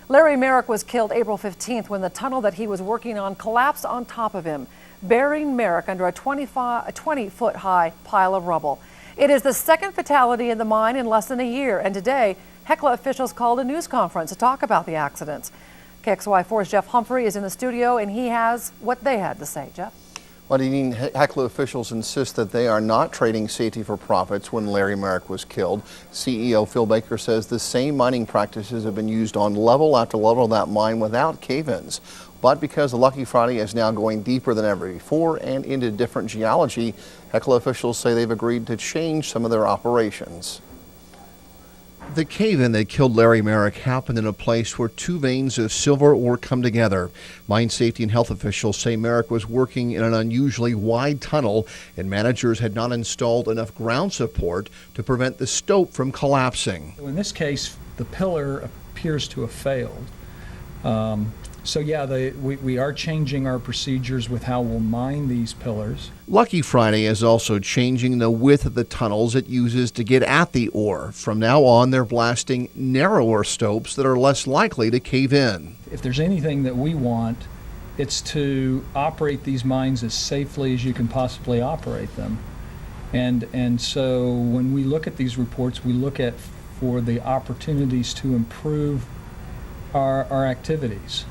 Larry Merrick was killed April 15th when the tunnel that he was working on collapsed on top of him, burying Merrick under a 20-foot high pile of rubble. It is the second fatality in the mine in less than a year, and today, Hecla officials called a news conference to talk about the accidents. KXLY4's Jeff Humphrey is in the studio, and he has what they had to say. Jeff? Well, Hecla officials insist that they are not trading safety for profits when Larry Merrick was killed. CEO Phil Baker says the same mining practices have been used on level after level of that mine without cave-ins. But because the Lucky Friday is now going deeper than ever before and into different geology, Hecla officials say they've agreed to change some of their operations. The cave-in that killed Larry Merrick happened in a place where two veins of silver ore come together. Mine safety and health officials say Merrick was working in an unusually wide tunnel, and managers had not installed enough ground support to prevent the stope from collapsing. In this case, the pillar appears to have failed. So yeah, we are changing our procedures with how we'll mine these pillars. Lucky Friday is also changing the width of the tunnels it uses to get at the ore. From now on, they're blasting narrower stopes that are less likely to cave in. If there's anything that we want, it's to operate these mines as safely as you can possibly operate them. And so when we look at these reports, we look at for the opportunities to improve our activities.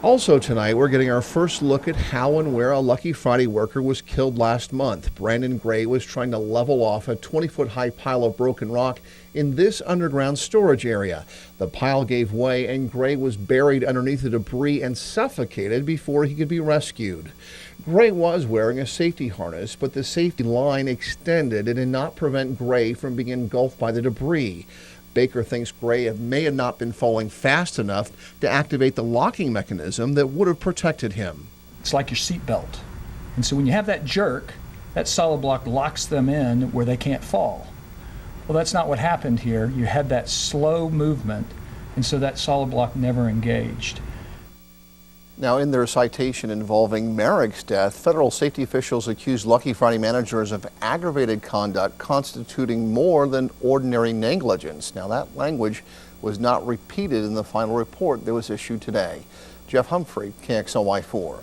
Also tonight, we're getting our first look at how and where a Lucky Friday worker was killed last month. Brandon Gray was trying to level off a 20-foot high pile of broken rock in this underground storage area. The pile gave way and Gray was buried underneath the debris and suffocated before he could be rescued. Gray was wearing a safety harness, but the safety line extended and did not prevent Gray from being engulfed by the debris. Baker thinks Gray may have not been falling fast enough to activate the locking mechanism that would have protected him. It's like your seatbelt. And so when you have that jerk, that solid block locks them in where they can't fall. Well, that's not what happened here. You had that slow movement, and so that solid block never engaged. Now, in their citation involving Merrick's death, federal safety officials accused Lucky Friday managers of aggravated conduct constituting more than ordinary negligence. Now, that language was not repeated in the final report that was issued today. Jeff Humphrey, KXLY4.